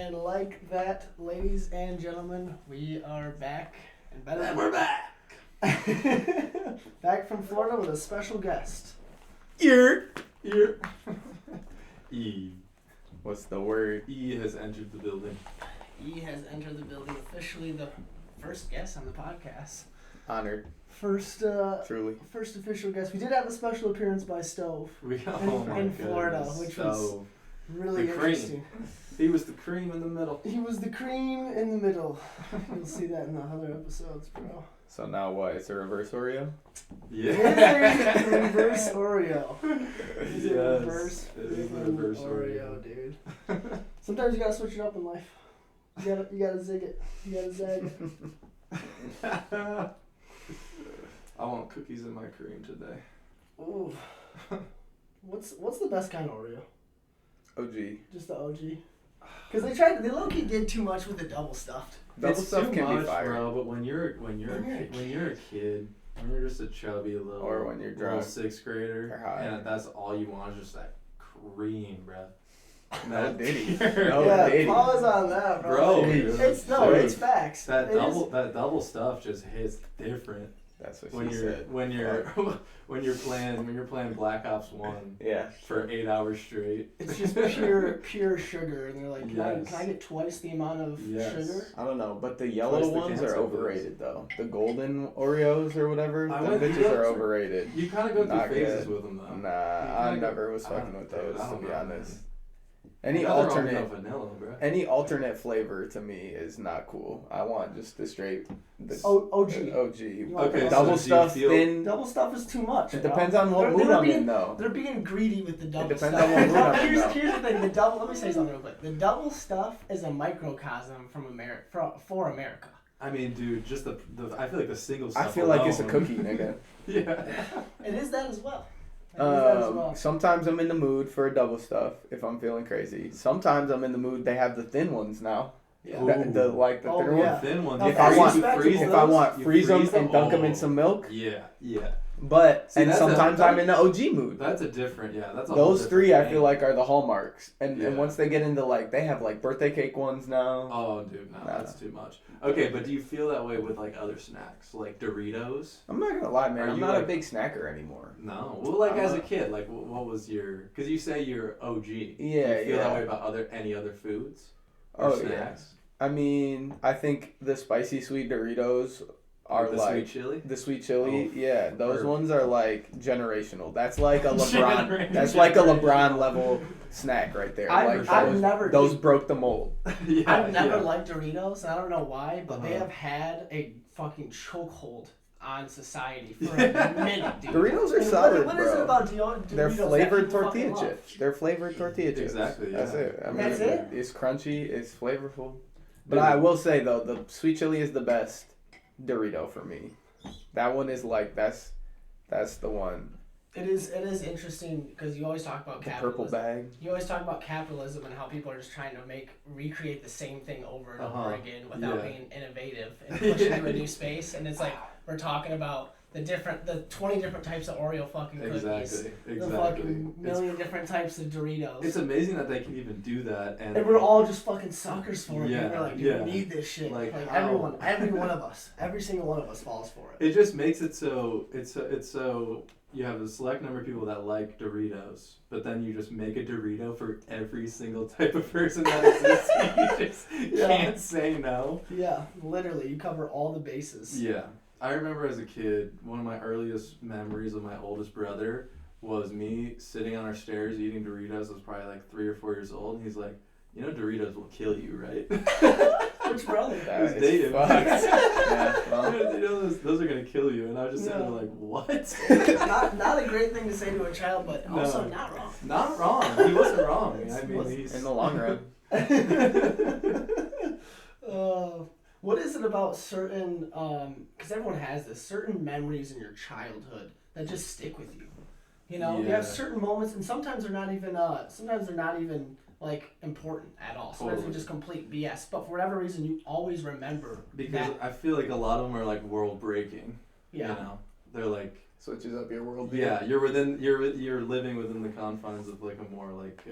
And like that, ladies and gentlemen, we are back. And better And we're back. Back from Florida with a special guest. Ear. E. What's the word? E has entered the building. E has entered the building, officially the first guest on the podcast. Honored. Truly. First First official guest. We did have a special appearance by Stove We got in Florida, which was really interesting. He was the cream in the middle. He was the cream in the middle. You'll see that in the other episodes, bro. So now what? It's a reverse Oreo? Yeah. It is a reverse Oreo. It is a Yes, reverse, it is a reverse Oreo, dude. Sometimes you gotta switch it up in life. You gotta zig it. You gotta zag it. I want cookies in my cream today. Ooh. What's the best kind of Oreo? OG. Just the OG. Because they low-key did too much with the double stuffed. Double It's stuff too can much, be fire. bro. But when you're a kid, when you're just a chubby little, Or when you're little drunk. sixth grader, Or high. and that's all you want is just that cream, bro. No Diddy. pure- No Yeah, Diddy. pause on that, bro. Bro, It's dude. it's facts. That It is- double stuff just hits different That's what when she you're said. when you're playing Black Ops 1 Yeah. for 8 hours straight. It's just pure sugar, and they're like, Yes. can I get twice the amount of Yes. sugar? I don't know, but the yellow Twice the ones cancer are overrated though. The golden Oreos or whatever, I them went- bitches are overrated. You kind of go through Not phases good. with them though. Nah, You I kinda never go- was I fucking don't- with dude, those, I to don't be know, honest. man. Any Nothing wrong with alternate, no vanilla, bro. any alternate flavor to me is not cool. I want just the straight, the OG. OG. want Okay, the Double so do you stuff, feel- thin. Double stuff is too much. It bro. depends on what They're- mood they're I'm being- in, though. They're being greedy with the double depends stuff. on what mood I'm in, though. Here's the thing. Let me say something real quick. The double stuff is a microcosm from America for America. I mean, dude, just the I feel like the single I stuff feel like it's a alone- cookie, nigga. Yeah. It is that as well. It is that as well. Sometimes I'm in the mood for a double stuff if I'm feeling crazy. Sometimes I'm in the mood. They have the thin ones now. Yeah. Ooh. The thinner Oh, yeah. ones. Thin ones. Now, If I freeze want, them, freeze if those, I want, you freeze them freeze and dunk them in Oh. some milk. Yeah. But See, and that's sometimes I'm in the OG mood. That's a different. Yeah, that's a whole Those different three I thing. feel like are the hallmarks. And Yeah. once they get into like they have like birthday cake ones now. Oh, dude, no, Nah. that's too much. Okay, but do you feel that way with like other snacks, like Doritos? I'm not gonna lie, man. Are I'm you, not a like- big snacker anymore. No. Well, like I'm as a not- kid, like what was your? Because you say you're OG. Yeah, Do you feel yeah. that way about any other foods or Oh, yeah. snacks? I mean, I think the spicy sweet Doritos are the like sweet chili. the sweet chili. Oh, Yeah, those perfect. ones are like generational. That's like a LeBron. Generational. That's like a LeBron level snack right there. I've those, never- those broke the mold. Yeah, I've never yeah. liked Doritos, and I don't know why, but they Uh-huh. have had a fucking chokehold on society for a minute, dude. Doritos are And solid, what is it bro. about Doritos They're that flavored people tortilla fucking love? chips. They're flavored tortilla chips. Exactly, That's yeah. it. I mean, That's it? It's crunchy. It's flavorful. But Dude. I will say though, the sweet chili is the best Dorito for me. That one is like that's the one. It is interesting because you always talk about The capitalism. purple bag. You always talk about capitalism and how people are just trying to recreate the same thing over and over Uh-huh. again without Yeah. being innovative and push into a new space. And it's like we're talking about the 20 different types of Oreo fucking cookies. Exactly. The fucking million different types of Doritos. It's amazing that they can even do that, and And we're all just fucking suckers for it. Yeah, And we're like, dude, yeah. we need this shit. Like, Like how? every one of us, every single one of us falls for it. it just makes it so it's so you have a select number of people that like Doritos, but then you just make a Dorito for every single type of person that exists. You just Yeah. can't say no. Yeah, literally, you cover all the bases. Yeah. I remember as a kid, one of my earliest memories of my oldest brother was me sitting on our stairs eating Doritos. I was probably like 3 or 4 years old, and he's like, "You know Doritos will kill you, right?" Which brother? That was is dated. fucked. Yeah, well, You know those are gonna kill you, and I was just sitting there Yeah. like, "What?" not a great thing to say to a child, but No. also not wrong. Not wrong. He wasn't wrong. I mean, Wasn't- he's in the long run. What is it about certain? Because everyone has this certain memories in your childhood that just stick with you. You know, you Yeah. have certain moments, and sometimes they're not even. Sometimes they're not even like important at all. Sometimes they're Totally. just complete BS. But for whatever reason, you always remember because that. I feel like a lot of them are like world breaking. Yeah. You know, they're like. Switches up your world. Yeah, you're living within the confines of like a more like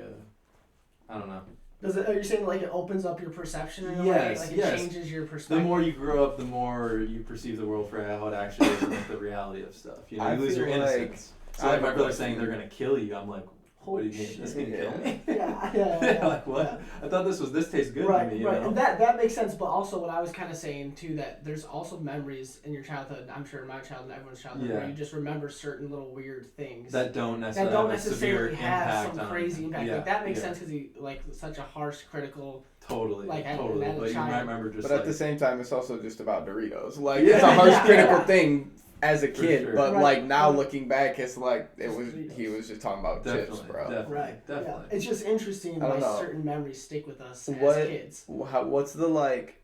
I don't know. Are you saying like it opens up your perception in a way? Yes, Like yes. it changes your The perspective? more you grow up, the more you perceive the world for how it actually is, and like the reality of stuff. You know, I you lose your feel like innocence. So I like have my a brother question. saying they're gonna kill you, I'm like, what do you mean? Holy This shit. gonna kill me? Yeah. Like what? I thought this tastes good Right, to me. You right, know? and that makes sense. But also, what I was kind of saying too, that there's also memories in your childhood. I'm sure in my childhood, everyone's childhood, Yeah. where you just remember certain little weird things that don't that necessarily don't have a severe necessarily have impact some on crazy impact. Yeah, Like that makes yeah. sense because he like such a harsh, critical. Totally, Like, as totally. a But you child. might remember just But like at the same time, it's also just about Doritos. Like Yeah. it's a harsh Yeah. critical Yeah. thing as a For kid, sure. but Right. like now Right. looking back, it's like Doritos. he was just talking about definitely, chips, bro. definitely, Right. definitely. Yeah. It's just interesting I why don't know. certain memories stick with us What- as kids. What's the like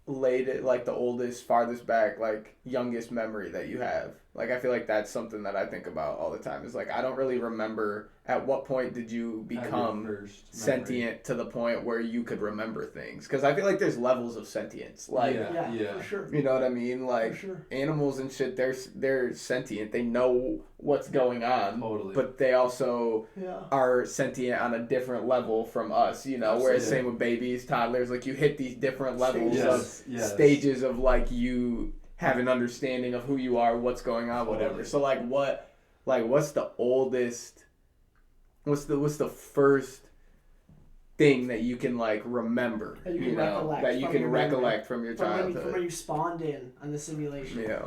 the oldest, farthest back, like youngest memory that you have? Like I feel like that's something that I think about all the time. Is like I don't really remember at what point did you At your become first sentient memory. to the point where you could remember things, because I feel like there's levels of sentience. Like Yeah. For sure. you know what I mean? For Like sure. animals and shit, they're sentient. They know what's going on, Totally. but they also Yeah. are sentient on a different level from us. You know, whereas Absolutely. same with babies, toddlers. Like you hit these different levels Stages. of yes. stages of like you have an understanding of who you are, what's going on, whatever. Totally. So what's the oldest? What's the first thing that you can like remember? That you can know, recollect that you from can your memory. recollect from your From childhood. when you spawned in on the simulation. Yeah.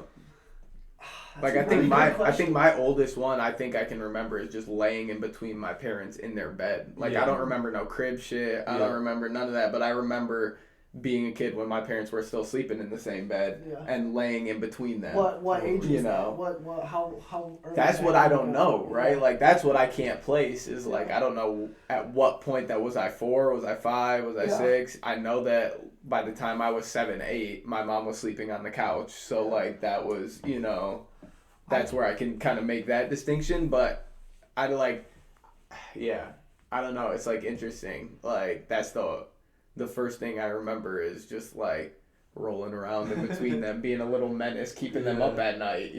That's Like a I think really my good question. oldest one I think I can remember is just laying in between my parents in their bed. Like Yeah. I don't remember no crib shit. I don't remember none of that, but I remember being a kid when my parents were still sleeping in the same bed Yeah. and laying in between them. What age You was know. that? What how early That's back what I did you don't go? know, right? Yeah. Like that's what I can't place is like Yeah. I don't know at what point that was I 4, was I 5, was I Yeah. 6. I know that by the time I was 7, 8, my mom was sleeping on the couch. So Yeah. like that was, that's where I can kind of make that distinction, but I like I don't know, it's like interesting. Like that's the first thing I remember is just like rolling around in between them, being a little menace, keeping them up at night,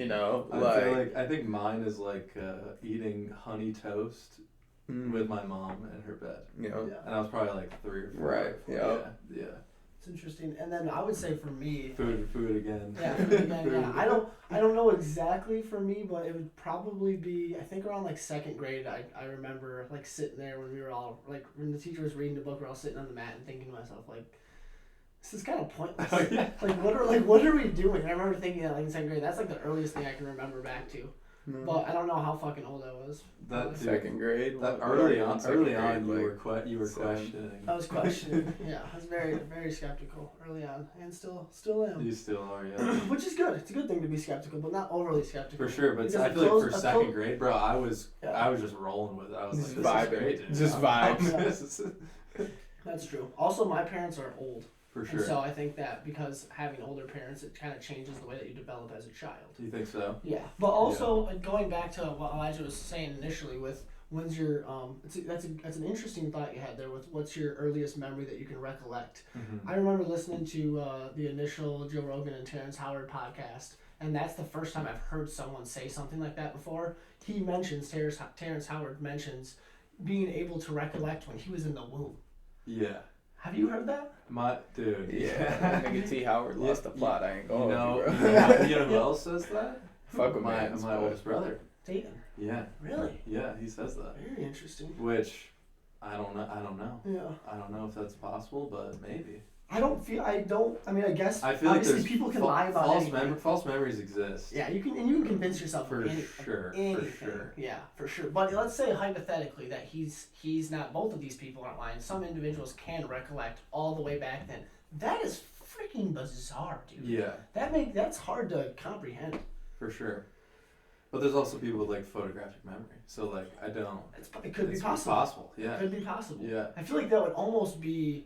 I think mine is like eating honey toast with my mom in her bed, Yeah. and I was probably like 3 or 4. Right, Yeah. It's interesting. And then I would say for me, Food again. yeah, again, yeah. I don't know exactly for me, but it would probably be I think around like second grade. I remember like sitting there when we were all like when the teacher was reading the book, we're all sitting on the mat and thinking to myself like, this is kind of pointless. Oh, yeah. What are we doing? I remember thinking that like in second grade. That's like the earliest thing I can remember back to. Mm. But I don't know how fucking old I was. That dude, Second grade. that What early were you in on, second you grade, you were seven? questioning. I was questioning. Yeah, I was very very skeptical early on, and still am. You still are, yeah. Which is good. It's a good thing to be skeptical, but not overly skeptical. For sure, but Because I a feel like close- for a second close- grade, bro, I was Yeah. just rolling with it. I was Just like, vibing. this is great, dude. Just I'm- vibes. this is- That's true. Also, my parents are old, For and sure. so I think that because having older parents, it kind of changes the way that you develop as a child. Do you think so? Yeah, but also going back to what Elijah was saying initially with when's your that's an interesting thought you had there with what's your earliest memory that you can recollect. Mm-hmm. I remember listening to the initial Joe Rogan and Terrence Howard podcast, and that's the first time I've heard someone say something like that before. He mentions Terrence Howard mentions being able to recollect when he was in the womb. Yeah. Have you heard that? My dude. Yeah, nigga T. Howard lost the plot. I ain't going You know, with you, bro. you know who else says that? Fuck with my me. my oldest brother. Dayton. Yeah. Really? Yeah, he says that. Very interesting. Which I don't know. Yeah. I don't know if that's possible, but maybe. I mean, I guess I feel like obviously there's people can lie about anything. false memories exist. Yeah, you can convince yourself For of sure. anything. For sure. Yeah, for sure. But let's say hypothetically that he's not. Both of these people aren't lying. Some individuals can recollect all the way back then. That is freaking bizarre, dude. Yeah, That's hard to comprehend. for sure. But there's also people with like photographic memory. So like I don't. It could be It's possible. possible. Yeah. It could be possible. Yeah. I feel like that would almost be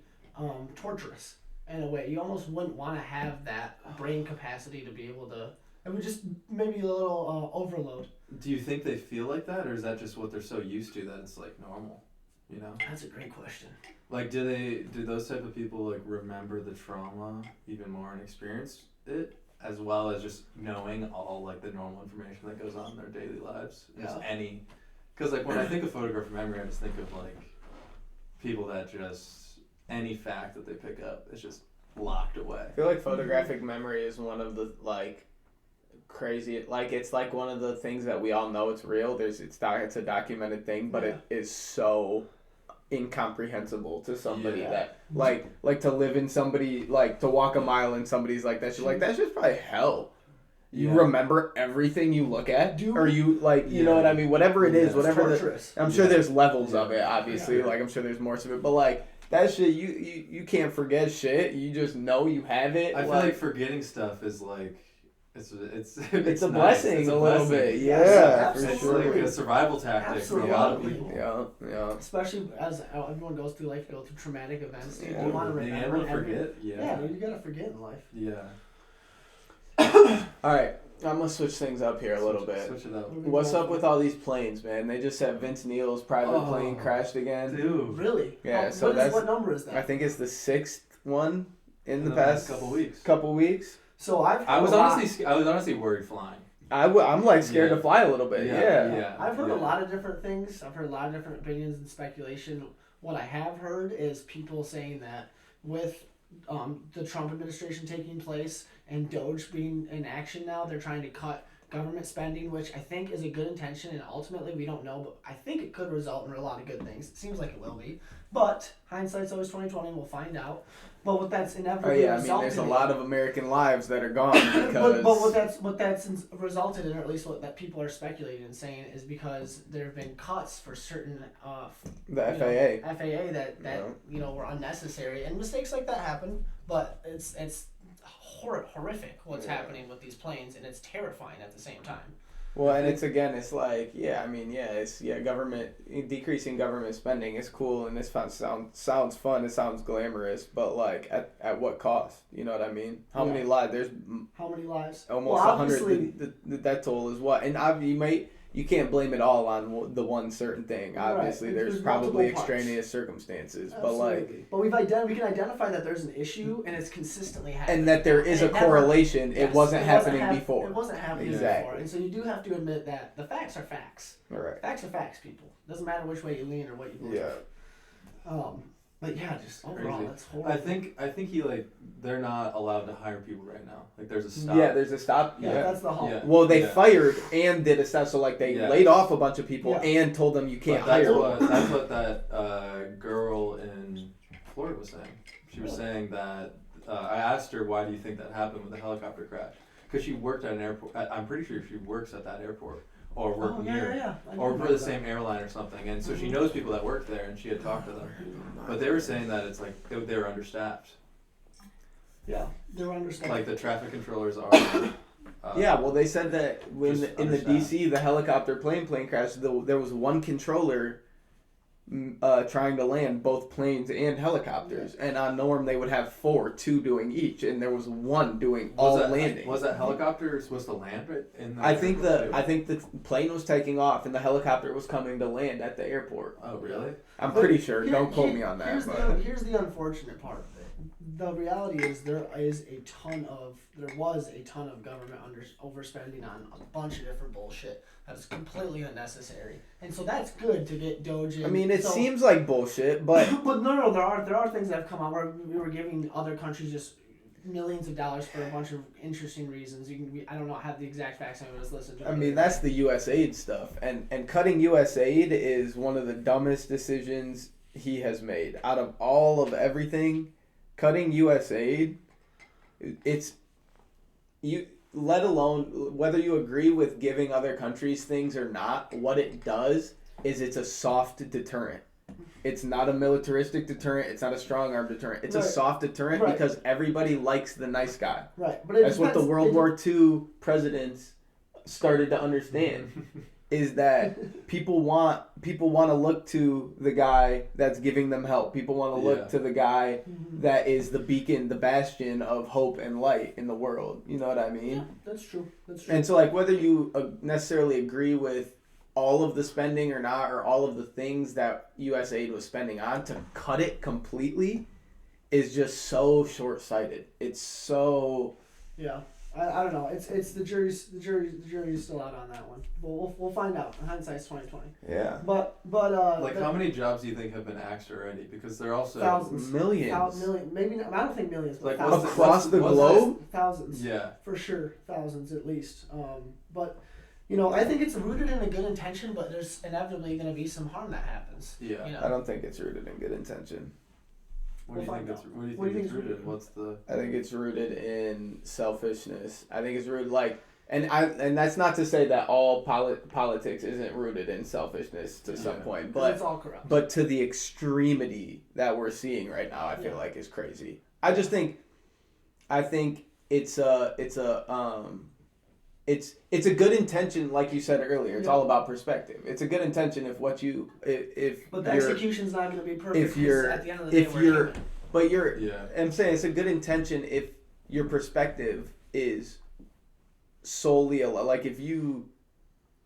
torturous in a way. You almost wouldn't want to have that brain capacity to be able to. It would just maybe a little overload. Do you think they feel like that, or is that just what they're so used to that it's like normal? You know. That's a great question. Like, do those type of people like remember the trauma even more and experience it, as well as just knowing all like the normal information that goes on in their daily lives? Just because like when I think of photographic memory, I just think of like people that just any fact that they pick up is just locked away. I feel like photographic memory is one of the like crazy, like it's like one of the things that we all know it's real. It's a documented thing, but it is so incomprehensible to somebody that like to live in somebody, like to walk a mile in somebody's like that's just probably hell. You remember everything you look at, or you like, you know what I mean? Whatever it is, whatever. I'm sure there's levels of it, obviously. Like I'm sure there's more to it, but like that shit, you can't forget shit. You just know you have it. I feel like forgetting stuff is like it's a blessing, it's a little blessing. bit. Yeah, for It's sure. like a survival tactic for a lot of people. Yeah. Especially as everyone goes through life, go through traumatic events. Yeah. You want to Being remember able to forget. Yeah, you gotta forget in life. Yeah. All right, I'm gonna switch things up here a little bit. Switch it up. What's up with all these planes, man? They just said Vince Neil's private plane crashed again. Dude. Really? Yeah, so what number is that? I think it's the 6th one in the past past couple weeks. So I was honestly worried flying. I'm like scared to fly a little bit. Yeah. I've heard a lot of different things. I've heard a lot of different opinions and speculation. What I have heard is people saying that with the Trump administration taking place and Doge being in action now, they're trying to cut government spending, which I think is a good intention, and ultimately we don't know, but I think it could result in a lot of good things. It seems like it will be, but hindsight's always 20/20, and we'll find out. But what that's inevitably there's a lot of American lives that are gone because. but what that's resulted in, or at least what that people are speculating and saying, is because there have been cuts for certain the FAA that were unnecessary, and mistakes like that happen. But it's horrific what's happening with these planes, and it's terrifying at the same time. Well, and it's like, government, decreasing government spending is cool, and this sounds fun, it sounds glamorous, but like at what cost? You know what I mean? How many lives? How many lives? Almost 100. The death toll is what, and you can't blame it all on the one certain thing. Obviously, there's probably extraneous circumstances, Absolutely. But we can identify that there's an issue and it's consistently happening, and that there is a correlation. It wasn't happening before. It wasn't happening before, and so you do have to admit that the facts are facts. All right. Facts are facts, people. Doesn't matter which way you lean or what you believe. Yeah. But yeah, just overall, Crazy. that's horrible. I think they're not allowed to hire people right now. Like there's a stop. Yeah, there's a stop. Yeah, that's the whole. Yeah. Well, they fired and did a stop, so like they laid off a bunch of people and told them you can't hire. That's what that girl in Florida was saying. She was saying that I asked her, why do you think that happened with the helicopter crash? Because she worked at an airport. I'm pretty sure she works at that airport. Or work near, or for the same airline or something, and so she knows people that work there, and she had talked to them. But they were saying that it's like they were understaffed. Yeah, they were understaffed. Like the traffic controllers are. Well, they said that in the DC the helicopter plane crash, there was one controller trying to land both planes and helicopters, and on norm they would have 2 doing each, and there was one doing landing. Was that helicopter supposed to land right in? I think the plane was taking off and the helicopter was coming to land at the airport. Oh really? I'm pretty sure. Don't quote me on that. Here's the unfortunate part of it. The reality is there was a ton of government overspending on a bunch of different bullshit that's completely unnecessary, and so that's good to get Doge in. I mean, it seems like bullshit, but no, there are things that have come out where we were giving other countries just millions of dollars for a bunch of interesting reasons. I don't know, have the exact facts. I was listening to. I mean, that's the USAID stuff, and cutting USAID is one of the dumbest decisions he has made out of all of everything. Cutting USAID, let alone whether you agree with giving other countries things or not, what it does is it's a soft deterrent. It's not a militaristic deterrent. It's not a strong arm deterrent. It's a soft deterrent because everybody likes the nice guy. Right, but that's what the World War II presidents started to understand. Is that people want to look to the guy that's giving them help. People want to look to the guy that is the beacon, the bastion of hope and light in the world. You know what I mean? Yeah, that's true. And so, like, whether you necessarily agree with all of the spending or not, or all of the things that USAID was spending on, to cut it completely is just so short-sighted. It's so... Yeah. I don't know. It's the jury's still out on that one. We'll find out. Hindsight's 2020. Yeah. But how many jobs do you think have been axed already? Because they're also thousands, millions. maybe not, I don't think millions, but Like, thousands. Across the globe? Thousands. Yeah. For sure, thousands at least. But I think it's rooted in a good intention, but there's inevitably going to be some harm that happens. Yeah. I don't think it's rooted in good intention. What do you think it's rooted in? What's the? I think it's rooted in selfishness. I think it's rooted and that's not to say that all politics isn't rooted in selfishness to some point, but it's all corrupt. But to the extremity that we're seeing right now, I feel like is crazy. I think it's a good intention, like you said earlier. It's all about perspective. It's a good intention if but the execution's not going to be perfect. If you're at the end of the day, I'm saying it's a good intention if your perspective is solely like if you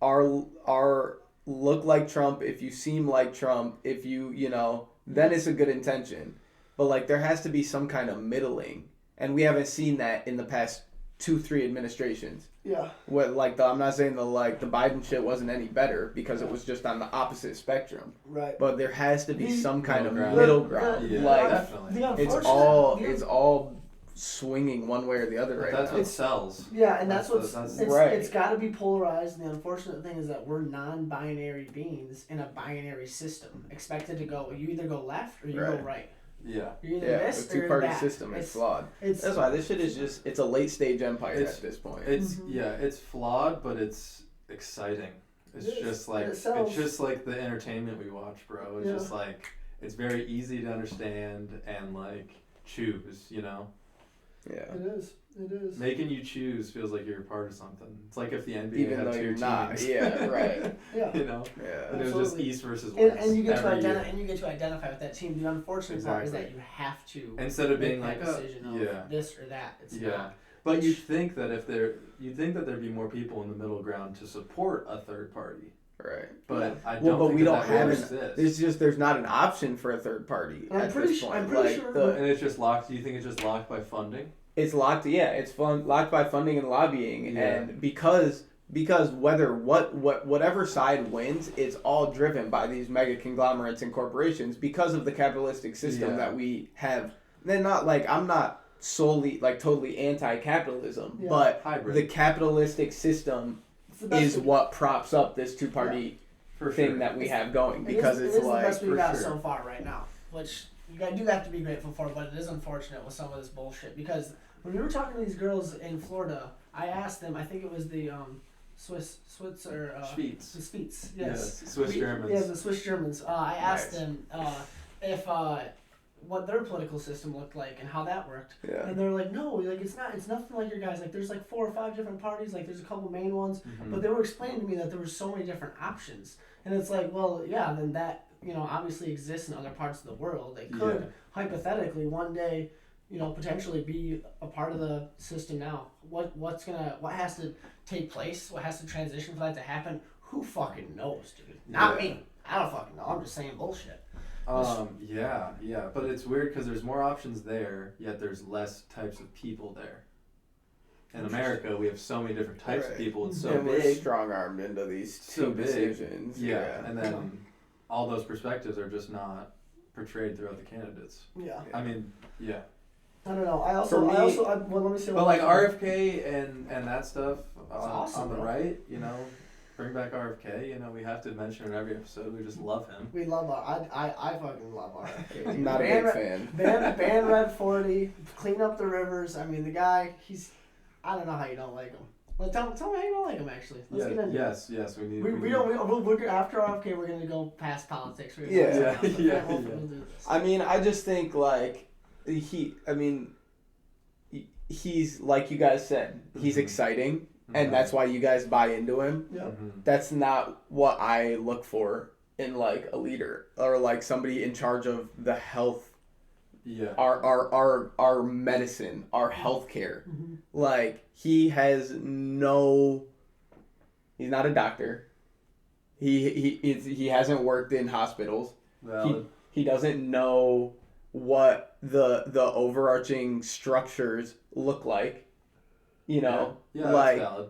are look like Trump, if you seem like Trump, if then it's a good intention. But like there has to be some kind of middling, and we haven't seen that in the past 2-3 administrations. Yeah. I'm not saying the Biden shit wasn't any better because it was just on the opposite spectrum. Right. But there has to be some kind of middle ground. Definitely. It's all swinging one way or the other right now. That's what sells. Yeah, and that's right. It's got to be polarized. And the unfortunate thing is that we're non-binary beings in a binary system, expected to go. You either go left or you go right. Yeah. You're either this the two-party system is flawed. That's why this shit is it's a late-stage empire at this point. It's flawed, but it's exciting. It's just like the entertainment we watch, bro. It's just like it's very easy to understand and like choose, Yeah. It is. Making you choose feels like you're a part of something. It's like if the NBA even had though two you're teams. not. Yeah, right. Yeah. Yeah. And it was just East versus West. And you get to identify with that team. The unfortunate part is that you have to instead of being like a decision of this or that. It's not. But you'd think that there'd be more people in the middle ground to support a third party. Right. But I don't think we don't have there's not an option for a third party at this point. I'm pretty sure. And it's just locked. Do you think it's just locked by funding? It's locked. Yeah, it's locked by funding and lobbying, and because whatever side wins, it's all driven by these mega conglomerates and corporations because of the capitalistic system that we have. They're not I'm not solely totally anti-capitalism, but hybrid. The capitalistic system is what props up this two-party thing that we have going because it's the best we've got so far right now, which you do have to be grateful for, but it is unfortunate with some of this bullshit because when we were talking to these girls in Florida, I asked them, I think it was the Swiss or Schwyz. The Schwyz, yes. Swiss Germans. Yeah, the Swiss Germans. I asked them if what their political system looked like and how that worked. Yeah. And they're like, no, it's nothing like your guys. There's 4 or 5 different parties. There's a couple main ones, but they were explaining to me that there were so many different options. And it's then that obviously exists in other parts of the world. They could hypothetically one day, potentially be a part of the system now. What has to take place? What has to transition for that to happen? Who fucking knows, dude? Not me. I don't fucking know. I'm just saying bullshit. But it's weird because there's more options there, yet there's less types of people there. In America, we have so many different types of people. It's so big. We're strong-armed into these two decisions. Yeah, and then all those perspectives are just not portrayed throughout the candidates. Yeah. I mean, I don't know. Let me say. But RFK and that stuff awesome, on the right, bring back RFK. We have to mention it in every episode. We just love him. We love I fucking love RFK. I'm not a big fan. Ban Red 40, clean up the rivers. I mean, the guy, I don't know how you don't like him. Well, tell me how you don't like him, actually. Let's get into it. Yes, we need. We're after RFK, we're gonna go past politics. We'll Yeah. do this. I mean, I just think he's like you guys said, he's exciting, and that's why you guys buy into him. Yeah. That's not what I look for in a leader or somebody in charge of the health. Yeah. Our medicine, our healthcare. He has he's not a doctor. He hasn't worked in hospitals. Valid. He doesn't know what the overarching structures look like. You know, yeah, like that's valid.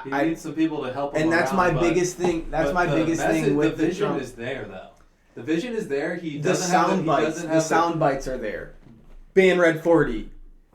He I needs some people to help him. and that's around, my but, biggest thing. That's but my the biggest thing with the vision Trump. is there though. The vision is there. He The doesn't sound have he bites. doesn't The have sound bites are there. Ban Red 40.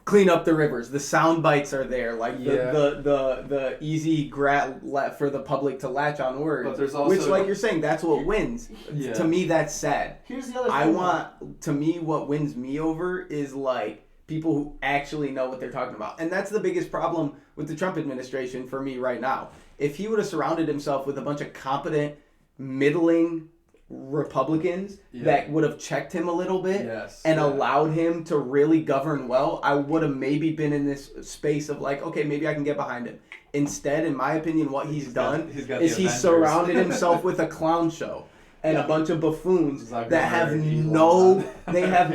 Clean up the rivers. The sound bites are there. Like the easy for the public to latch on words. But there's also, which, like you're saying, that's what wins. Yeah. To me, that's sad. Here's the other thing. To me, what wins me over is like people who actually know what they're talking about. And that's the biggest problem with the Trump administration for me right now. If he would have surrounded himself with a bunch of competent, middling Republicans that would have checked him a little bit and allowed him to really govern well, I would have maybe been in this space of like, okay, maybe I can get behind him. Instead, in my opinion, what he's done is he's surrounded himself with a clown show and a bunch of buffoons that have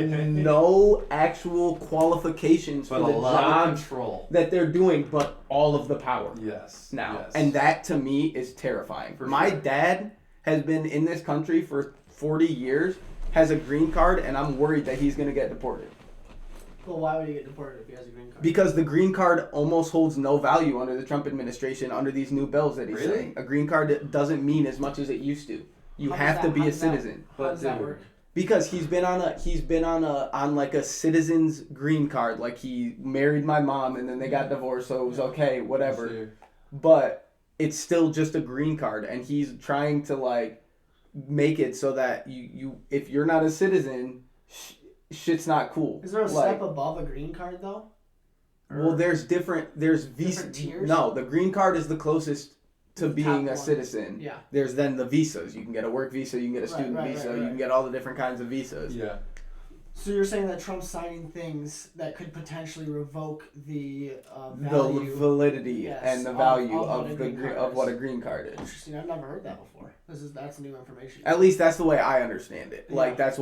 no actual qualifications for the job that they're doing, but all of the power. And that to me is terrifying. My dad has been in this country for 40 years, has a green card, and I'm worried that he's going to get deported. Well, why would he get deported if he has a green card? Because the green card almost holds no value under the Trump administration, under these new bills that he's saying. A green card doesn't mean as much as it used to. You have to be a citizen. How does that work? Because he's been on like a citizen's green card. Like he married my mom and then they got divorced, so it was okay, whatever. But it's still just a green card, and he's trying to like make it so that you if you're not a citizen, shit's not cool. Is there a step above a green card though? Well, there's visa tiers. No, the green card is the closest to being a citizen. Yeah. There's then the visas. You can get a work visa, you can get a student visa, you can get all the different kinds of visas. Yeah. So you're saying that Trump's signing things that could potentially revoke the value, the validity and the value of what a green card is. Interesting. I've never heard that before. That's new information. At least that's the way I understand it. Yeah. Like that's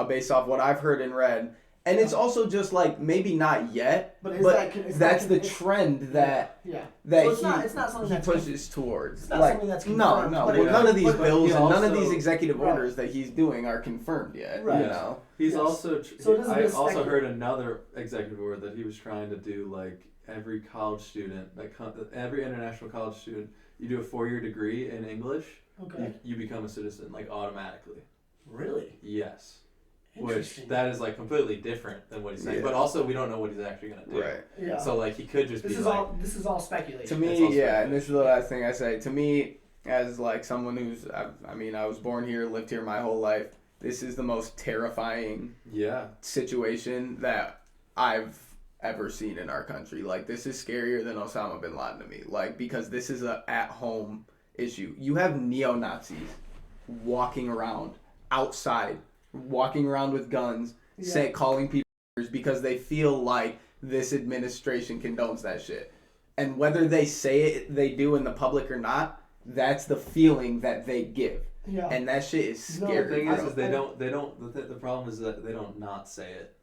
based off what I've heard and read. And it's also just like maybe not yet, but that's the trend that so it's not something he pushes towards. It's not something that's confirmed. None of these bills and none of these executive orders that he's doing are confirmed yet. Right. You know, he's also. I also heard another executive order that he was trying to do like every college student, every international college student, you do a 4-year degree in English, you become a citizen like automatically. Really? Yes. Which that is like completely different than what he's saying, but also we don't know what he's actually gonna do. Right. Yeah. So like he could just this is all speculation. To me, and this is the last thing I say. To me, as like someone who's, I was born here, lived here my whole life. This is the most terrifying situation that I've ever seen in our country. Like this is scarier than Osama bin Laden to me. Like because this is a at-home issue. You have neo-Nazis walking around outside. Walking around with guns, calling people because they feel like this administration condones that shit. And whether they say it, they do in the public or not, that's the feeling that they give. Yeah. And that shit is scary. The thing is they don't. The problem is that they don't not say it.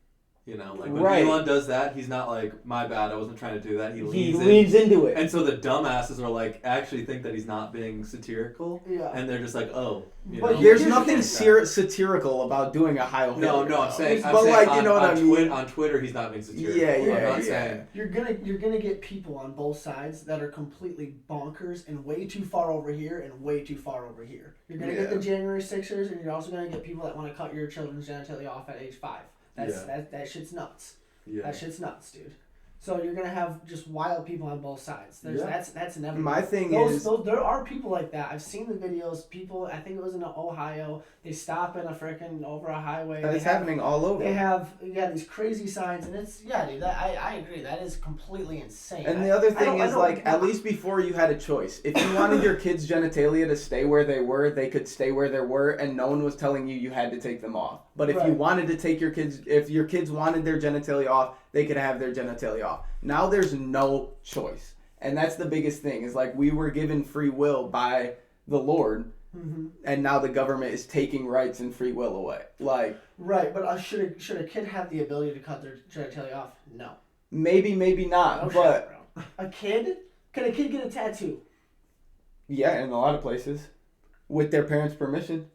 You know, like when Elon does that, he's not like, my bad, I wasn't trying to do that. He leans into it. And so the dumbasses are like, actually think that he's not being satirical. Yeah. And they're just like, oh. There's nothing satirical about doing a Heil Hitler. No, I'm saying on Twitter he's not being satirical. I'm not saying. You're gonna get people on both sides that are completely bonkers and way too far over here and way too far over here. You're gonna get the January 6ers, and you're also gonna get people that want to cut your children's genitalia off at age 5. That shit's nuts. Yeah. That shit's nuts, dude. So you're gonna have just wild people on both sides. That's inevitable. My thing is there are people like that. I've seen the videos. People, I think it was in Ohio. They stop in over a highway. That's happening all over. They have these crazy signs, and it's dude. I agree. That is completely insane. And the other thing is at least before you had a choice. If you wanted your kids' genitalia to stay where they were, they could stay where they were, and no one was telling you had to take them off. But if you wanted to take if your kids wanted their genitalia off, they could have their genitalia off. Now there's no choice. And that's the biggest thing, is like we were given free will by the Lord, and now the government is taking rights and free will away. Like but should a kid have the ability to cut their genitalia off? No. Maybe not. No but shit, bro. A kid? Can a kid get a tattoo? Yeah, in a lot of places. With their parents' permission.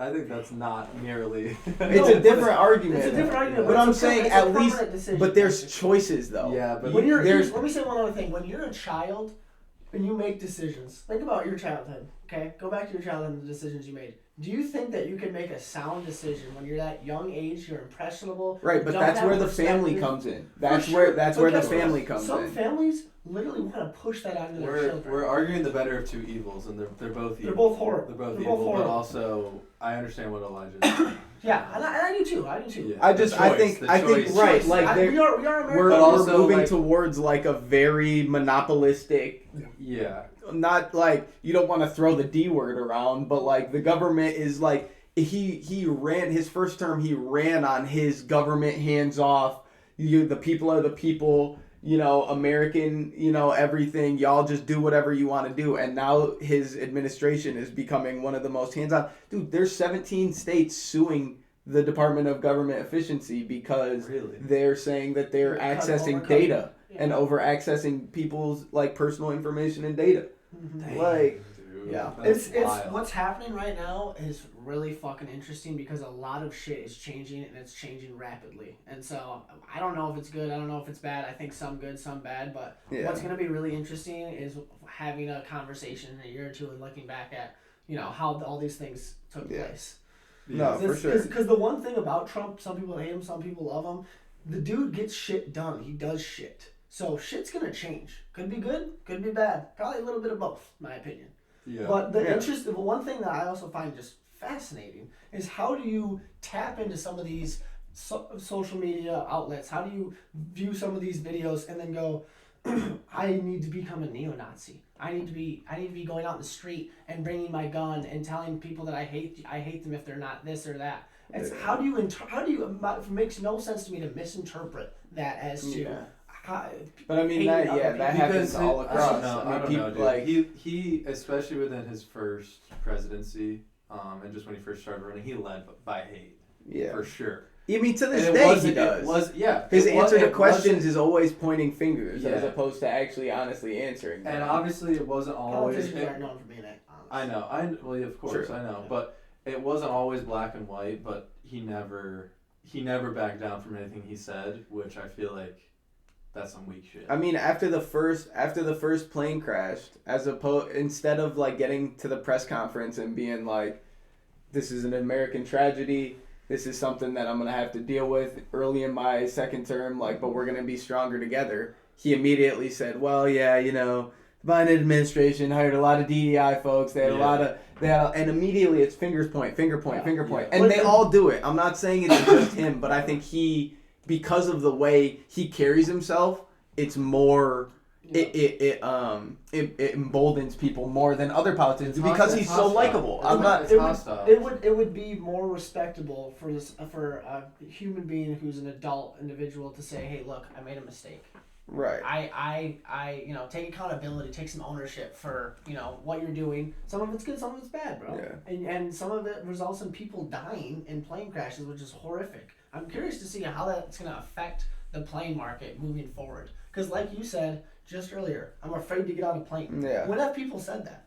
I think that's not nearly. It's a different argument. It's a different argument. But I'm saying it's at a least. permanent decision, But there's basically. choices though. Yeah, but When you're, there's. let me say one other thing. When you're a child and you make decisions, think about your childhood. Okay, go back to your childhood and the decisions you made. Do you think that you can make a sound decision when you're that young age? You're impressionable. Right, but don't that's have where the family perspective? comes in. That's For where sure. that's But where the guess what? family comes Some in. families literally want to push that onto their children. we're arguing the better of two evils, and they're both evil. They're both horrible. They're both They're evil, both but horrible. also I understand what Elijah is saying. Yeah, and I do too. I do too. Yeah. I The just I choice, think the I think choice. right like we are American. we're But also, moving like- towards like a very monopolistic. Yeah. Not like you don't want to throw the D word around, but like the government is like he ran his first term. He ran on his government hands off. The people are the people. American, everything. Y'all just do whatever you want to do. And now his administration is becoming one of the most hands-on. Dude, there's 17 states suing the Department of Government Efficiency because Really? they're saying that they're accessing data and over accessing people's like personal information and data. Mhm. Like, Dude, yeah. that's It's wild. what's happening right now is really fucking interesting because a lot of shit is changing and it's changing rapidly. And so I don't know if it's good, I don't know if it's bad. I think some good, some bad, but yeah. what's going to be really interesting is having a conversation in a year or two and looking back at, how all these things took Yeah. place. No, for sure. Because the one thing about Trump, some people hate him, some people love him. The dude gets shit done. He does shit. So shit's going to change. Could be good, could be bad. Probably a little bit of both, in my opinion. Yeah. But the Yeah. one thing that I also find just fascinating is how do you tap into some of these social media outlets? How do you view some of these videos and then go, I need to become a neo-Nazi. I need to be going out in the street and bringing my gun and telling people that I hate them if they're not this or that. It's Yeah. how do you it makes no sense to me to misinterpret that as to. Yeah. How, But I mean hating that other that people. happens all I across. don't know. I don't people know, dude. like he especially within his first presidency, and just when he first started running, he led by hate yeah. for sure. I mean, to this And it day wasn't- he does. It was yeah. His it was- answer to it questions wasn't- is always pointing fingers as Yeah. opposed to actually honestly answering them. and obviously it wasn't always. politicians aren't known for being that honest. I know. Well, yeah, of course, Sure. I know. Yeah. But it wasn't always black and white. But he never backed down from anything he said, which I feel like that's some weak shit. I mean, after the first plane crashed, instead of like getting to the press conference and being like, "This is an American tragedy. This is something that I'm gonna have to deal with early in my second term. Like, but we're gonna be stronger together." He immediately said, "Well, yeah, the Biden administration hired a lot of DEI folks. They had and immediately it's finger point, Yeah. and they all do it. I'm not saying it's just him, but I think because of the way he carries himself, it's more. Yeah. It emboldens people more than other politicians It's because hostile. he's It's so hostile. likable. It's I'm not. It's hostile. It would be more respectable for a human being who's an adult individual to say, "Hey, look, I made a mistake. Right. I take accountability, take some ownership for what you're doing. Some of it's good, some of it's bad, bro. Yeah. And some of it results in people dying in plane crashes, which is horrific. I'm curious to see how that's going to affect the plane market moving forward. Because like you said just earlier, I'm afraid to get on a plane. Yeah. When have people said that?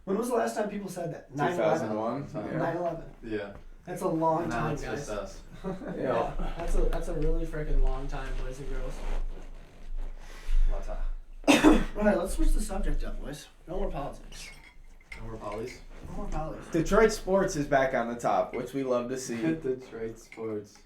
When was the last time people said that? 2001. 9/11. Yeah. That's a long And now time, it's guys. just us. Yeah. That's a really freaking long time, boys and girls. What's All right, let's switch the subject up, boys. No more politics. No more polys. No more politics. Detroit sports is back on the top, which we love to see. Detroit sports.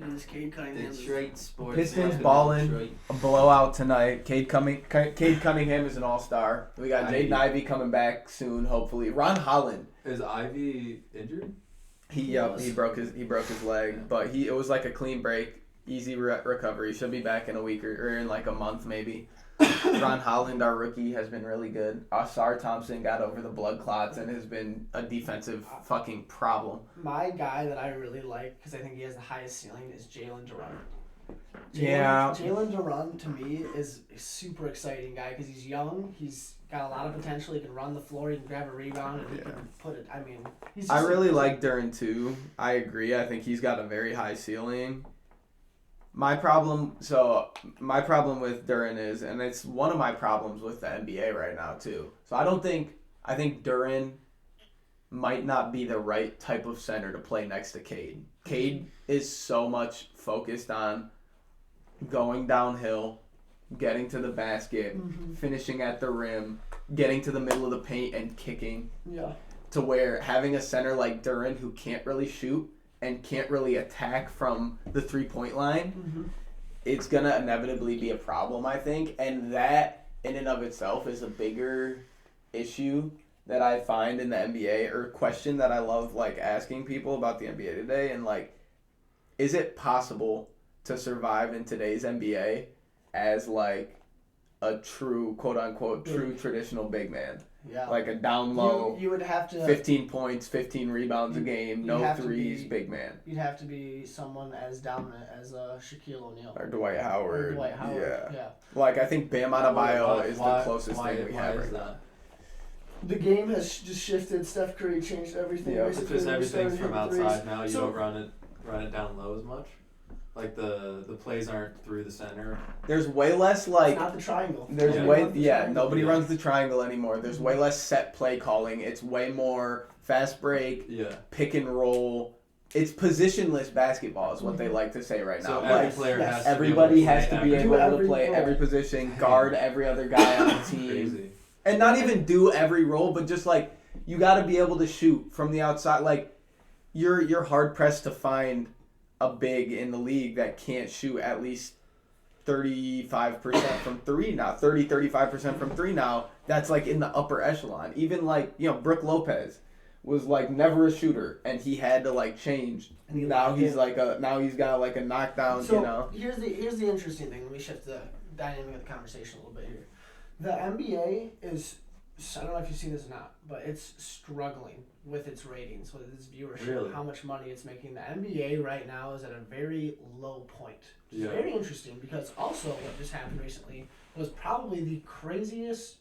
It is Cade Cunningham. Detroit sports. Pistons Detroit. balling. A blowout tonight. Cade Cunningham is an all-star. We got Ivy. Jaden Ivey coming back soon, hopefully. Ron Holland. Is Ivy injured? He broke his leg, but it was like a clean break, easy recovery. Should be back in a week or in like a month maybe. Ron Holland, our rookie, has been really good. Asar Thompson got over the blood clots and has been a defensive fucking problem. My guy that I really like, because I think he has the highest ceiling, is Jalen Duran. Yeah. Jalen Duran, to me, is a super exciting guy because he's young. He's got a lot of potential. He can run the floor. He can grab a rebound and he can put it. I mean, he's. I just really like Duran too. I agree. I think he's got a very high ceiling. My problem with Duran is, and it's one of my problems with the NBA right now too. So I think Duran might not be the right type of center to play next to Cade. Cade is so much focused on going downhill, getting to the basket, finishing at the rim, getting to the middle of the paint and kicking. Yeah. To where having a center like Duren who can't really shoot and can't really attack from the 3-point line, it's going to inevitably be a problem, I think. And that, in and of itself, is a bigger issue that I find in the NBA, or question that I love, like, asking people about the NBA today. And, like, is it possible to survive in today's NBA as, like, a true, quote-unquote, true traditional big man? Yeah. Like a down low, you would have to 15 points, 15 rebounds a game, no have to threes, be- big man. You'd have to be someone as dominant as Shaquille O'Neal. Or Dwight Howard. Or Dwight Howard. Yeah. Like, I think Bam Adebayo is the closest thing we have right now. that? The game has just shifted. Steph Curry changed everything. Yeah. It's basically. just We everything's started from hitting outside threes. now. You So- don't run it down low as much. Like the plays aren't through the center. There's way less, like, It's not the triangle. there's Nobody runs the triangle. nobody runs the triangle anymore. There's way less set play calling. It's way more fast break, Yeah. pick and roll. It's positionless basketball is what they like to say right now. So every Like, player yes. has to everybody be able to has to be play able to every play role. every position, guard every other guy on the team. Crazy. And not even do every role, but just like you got to be able to shoot from the outside. Like you're hard pressed to find a big in the league that can't shoot at least 35% from three now. 35% from three now. That's like in the upper echelon. Even like, Brook Lopez was like never a shooter and he had to like change. And he Now locked he's in. like now he's got like a knockdown, So here's the interesting thing. Let me shift the dynamic of the conversation a little bit here. The NBA is, I don't know if you've seen this or not, but it's struggling with its ratings, with its viewership, Really? how much money it's making. The NBA right now is at a very low point. Which is Yeah. very interesting because also what just happened recently was probably the craziest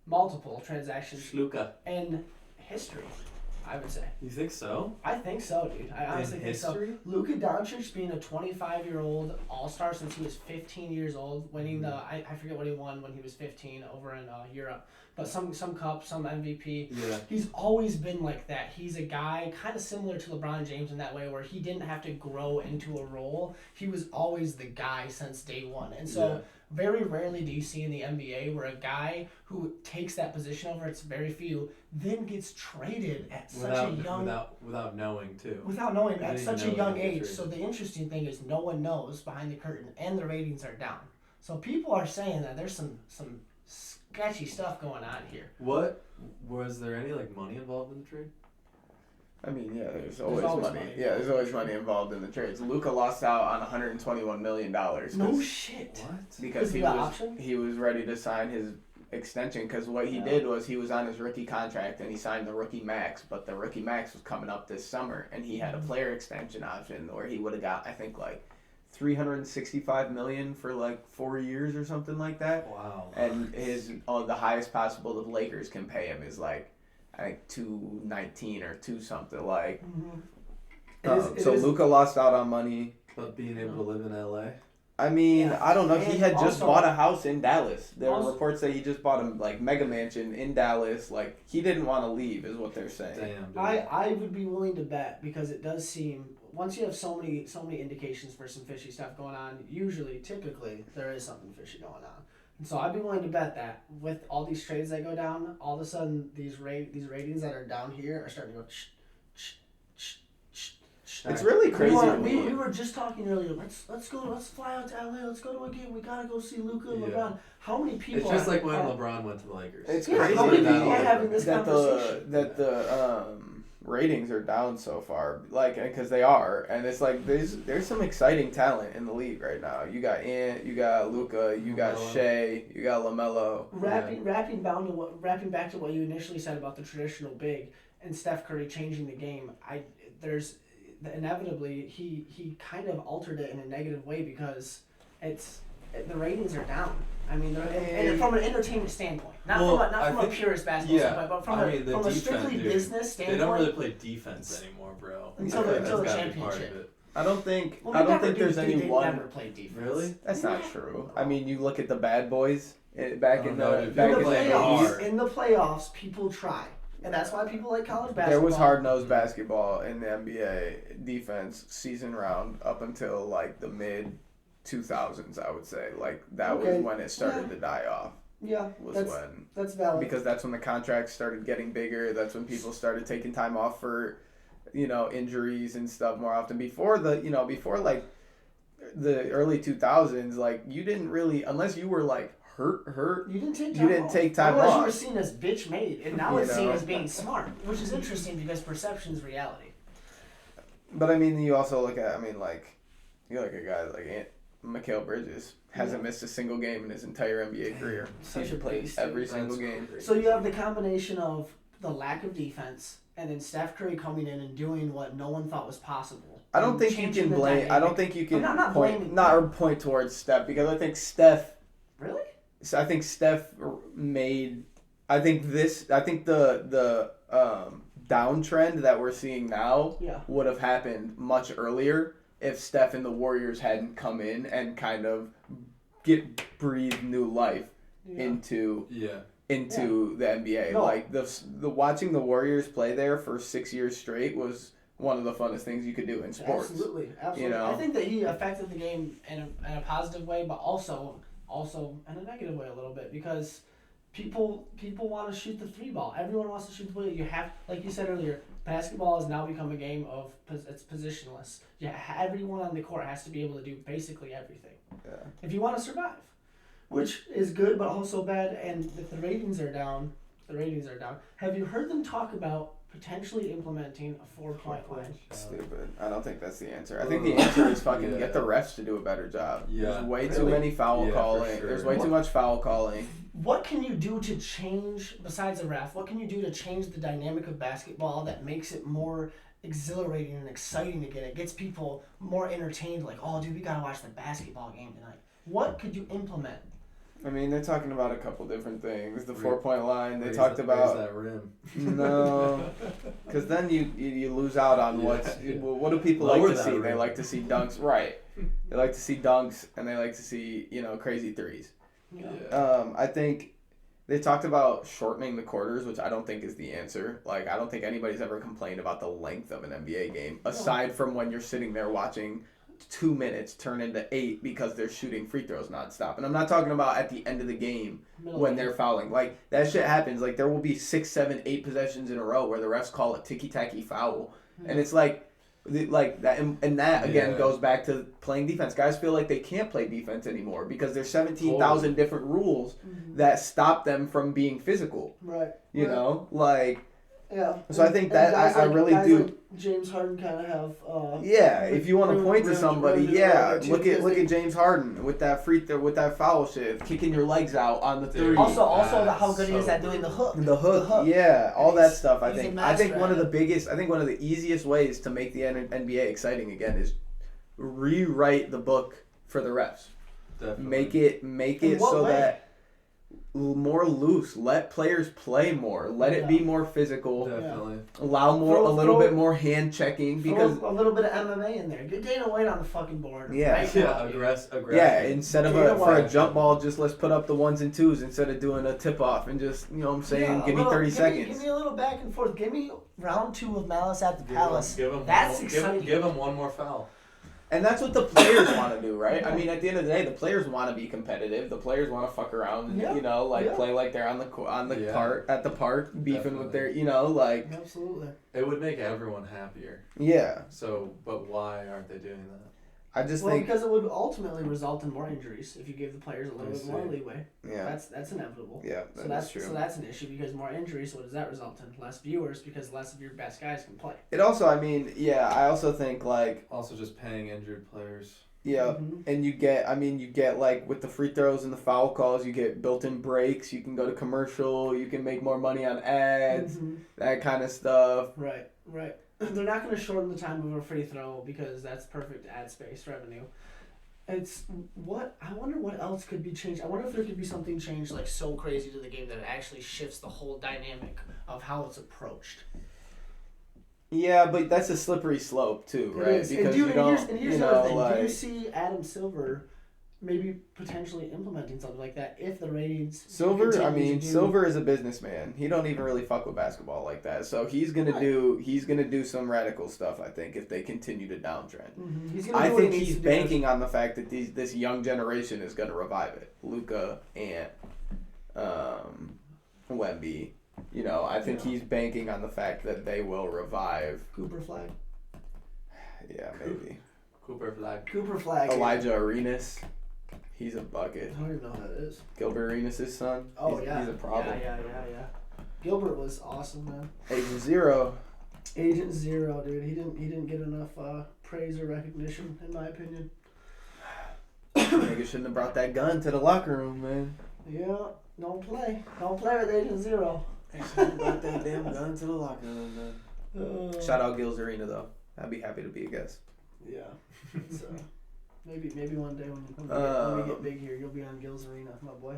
multiple transactions Schluka. in history, I would say. You think so? I think so, dude. I honestly In think so. history? Luka Doncic being a 25-year-old all-star since he was 15 years old, winning the I forget what he won when he was 15 over in Europe, but some cup, some MVP. Yeah. He's always been like that. He's a guy kind of similar to LeBron James in that way, where he didn't have to grow into a role. He was always the guy since day one, and so. Yeah. Very rarely do you see in the NBA where a guy who takes that position over, it's very few, then gets traded at such a young without knowing too. without knowing They at didn't such a know young they were age. traded. So the interesting thing is no one knows behind the curtain, and the ratings are down. So people are saying that there's some sketchy stuff going on here. What was there any like money involved in the trade? I mean, yeah, there's always always money. money. Yeah, there's always money involved in the trades. Luka lost out on $121 million. No shit. Because Is he it an was option? he was ready to sign his extension. Because what he did was he was on his rookie contract and he signed the rookie max, but the rookie max was coming up this summer, and he had a player extension option where he would have got, I think, like $365 million for like 4 years or something like that. Wow. And the highest possible the Lakers can pay him is like, I think 219 or 2 something like. So Luka lost out on money. But being able to live in LA. I mean, Yeah. I don't know. He And had just also- bought a house in Dallas. There were Also- reports that he just bought a like mega mansion in Dallas. Like he didn't want to leave, is what they're saying. Damn. Dude. I would be willing to bet, because it does seem, once you have so many indications for some fishy stuff going on, typically there is something fishy going on. And so I'd be willing to bet that with all these trades that go down, all of a sudden these ratings that are down here are starting to go It's really crazy to me. we were just talking earlier. Let's fly out to LA. Let's go to a game. We gotta go see Luka and Yeah. LeBron. How many people? It's just like when are, LeBron went to the Lakers. It's Yeah, crazy how many that people are all having over. this that conversation? the ratings are down so far, like, because they are, and it's like there's some exciting talent in the league right now. You got Ant, you got Luka, you got LaMelo. Shea, you got LaMelo. Wrapping back to what you initially said about the traditional big and Steph Curry changing the game. Inevitably he kind of altered it in a negative way, because the ratings are down. I mean, and from an entertainment standpoint, not from a purist basketball standpoint, but from a strictly business They standpoint. don't really play defense anymore, bro. Until I think the that's gotta be part of championship. it. I don't think Well, there's any they one. never played defense. Really? That's not true. I mean, you look at the bad boys back in no, the dude, back In in the the playoffs, 80s. in the playoffs, people try, and that's why people like college basketball. There was hard-nosed basketball in the NBA defense season round up until like the mid 2000s, I would say. Like that was when it started to die off. Yeah, Was that's valid. because that's when the contracts started getting bigger. That's when people started taking time off for, you know, injuries and stuff more often. Before like the early 2000s, like you didn't really, unless you were like hurt. You didn't take time You didn't off. take time Otherwise, off. you were seen as bitch made, and now You it's seen know? as being smart, which is interesting because perception's reality. But I mean, you also look at, I mean, like you look at guys like Mikal Bridges hasn't missed a single game in his entire NBA career. Such He's a played beast, every dude. single game. So you have the combination of the lack of defense, and then Steph Curry coming in and doing what no one thought was possible. I don't And think you changing can the blame. I don't dynamic. think you can I'm not point blaming point towards Steph, because I think Steph. Really? So I think Steph made. I think the downtrend that we're seeing now would have happened much earlier if Steph and the Warriors hadn't come in and kind of breathe new life into the NBA. No. Like the watching the Warriors play there for 6 years straight was one of the funnest things you could do in sports. Absolutely. You know? I think that he affected the game in a positive way, but also in a negative way a little bit, because people want to shoot the three ball. Everyone wants to shoot the ball. You have, like you said earlier, basketball has now become a game of it's positionless. Yeah, everyone on the court has to be able to do basically everything. Yeah. If you want to survive, which is good but also bad. And if the ratings are down, Have you heard them talk about potentially implementing a 4-point line? Stupid. I don't think that's the answer. I think the answer is fucking get the refs to do a better job. Yeah. There's way too many foul calling. Sure. There's way too much foul calling. What can you do to change, besides a ref, what can you do to change the dynamic of basketball that makes it more exhilarating and exciting again? It gets people more entertained, like, oh, dude, we gotta watch the basketball game tonight. What could you implement? I mean, they're talking about a couple different things. The 4-point line. They talked Raise about that rim. no, because then you lose out on what do people Lower like to that see? rim. They like to see dunks, right? They like to see dunks, and they like to see crazy threes. Yeah. I think they talked about shortening the quarters, which I don't think is the answer. Like, I don't think anybody's ever complained about the length of an NBA game, aside from when you're sitting there watching 2 minutes turn into 8 because they're shooting free throws nonstop. And I'm not talking about at the end of the game when they're fouling. Like, that shit happens. Like, there will be 6, 7, 8 possessions in a row where the refs call a ticky-tacky foul. And it's like that, and that again goes back to playing defense. Guys feel like they can't play defense anymore because there's 17,000 different rules that stop them from being physical. Right. You know, like. Yeah. So I think that I really guys do. Like James Harden kind of have. If you want to point to somebody, look at they- James Harden with that free throw, with that foul shit, kicking your legs out on the three. Also, how good he is at doing the hook. The hook, all that stuff. I he's a think master one of at the easiest ways to make the NBA exciting again is rewrite the book for the refs. Definitely. Make In it what so way? that more loose. Let players play more. Let it be more physical. Definitely. Allow a little bit more hand checking, because throw a little bit of MMA in there. Get Dana White on the fucking board. Yeah. Right now. Aggressive. yeah, instead of Dana for a White. jump ball, just let's put up the 1s and 2s instead of doing a tip off and just give me 30 seconds. Give me a little back and forth. Give me round 2 of Malice at the Palace. Give him That's one, exciting. Give him one more foul. And that's what the players want to do, right? I mean, at the end of the day, the players want to be competitive. The players want to fuck around and play like they're on the park at the park, beefing with their Absolutely. It would make everyone happier. Yeah. So, but why aren't they doing that? I just think because it would ultimately result in more injuries if you give the players a little bit more leeway. Yeah. That's inevitable. Yeah, that's true. So that's an issue, because more injuries. What does that result in? Less viewers, because less of your best guys can play. It also, I also think Also, just paying injured players. Yeah, Mm-hmm. and you get like with the free throws and the foul calls, you get built-in breaks. You can go to commercial. You can make more money on ads, that kind of stuff. Right. They're not going to shorten the time of a free throw because that's perfect ad space revenue. I wonder what else could be changed. I wonder if there could be something changed like so crazy to the game that it actually shifts the whole dynamic of how it's approached. Yeah, but that's a slippery slope too, right? It is. Because And here's you the other know, thing. like, Do you see Adam Silver maybe potentially implementing something like that if the ratings Silver, continue to do- Silver is a businessman. He don't even really fuck with basketball like that. So he's gonna do some radical stuff, I think, if they continue to downtrend. Mm-hmm. He's gonna I do what he think needs he's to do. banking on the fact that this young generation is gonna revive it. Luka and Wemby. You know, I think he's banking on the fact that they will revive. Cooper Flag. Yeah, maybe. Cooper Flag. Cooper Flag. Elijah Arenas. He's a bucket. I don't even know who that is. Gilbert Arenas' son. Oh, he's, yeah. He's a problem. Yeah. Gilbert was awesome, man. Agent Zero. Agent Zero, dude. He didn't get enough praise or recognition, in my opinion. Nigga shouldn't have brought that gun to the locker room, man. Yeah, don't play with Agent Zero. Shouldn't have brought that damn gun to the locker room, man. Shout out Gil's Arena, though. I'd be happy to be a guest. Yeah. So, maybe one day when we get big here, you'll be on Gil's Arena, my boy.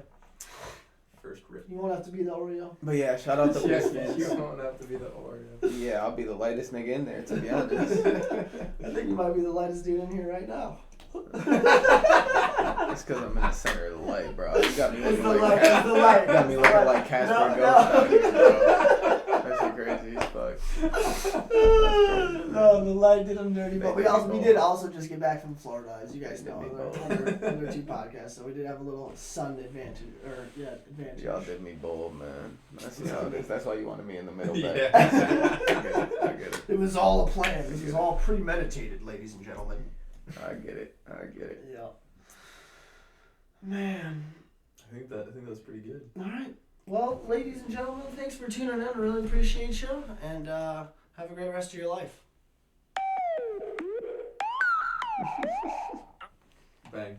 First rip. You won't have to be the Oreo. But yeah, shout out to Yes, Pistons. you won't have to be the Oreo. Yeah, I'll be the lightest nigga in there, to be honest. I think you might be the lightest dude in here right now. It's because I'm in the center of the light, bro. You got me looking like It's the light. You got me looking like Casper Ghost out here, bro. That shit crazy as fuck. No, the light did him dirty, but we Maybe did also just get back from Florida, as you guys know, Maybe on their two podcasts. So we did have a little sun advantage, advantage. Y'all did me bold, man. That's how it is. That's why you wanted me in the middle Yeah. back. I get it. It was all a plan. This is all premeditated, ladies and gentlemen. I get it. Yeah. Man. I think that's pretty good. All right. Well, ladies and gentlemen, thanks for tuning in. Really appreciate you, and have a great rest of your life. Bang.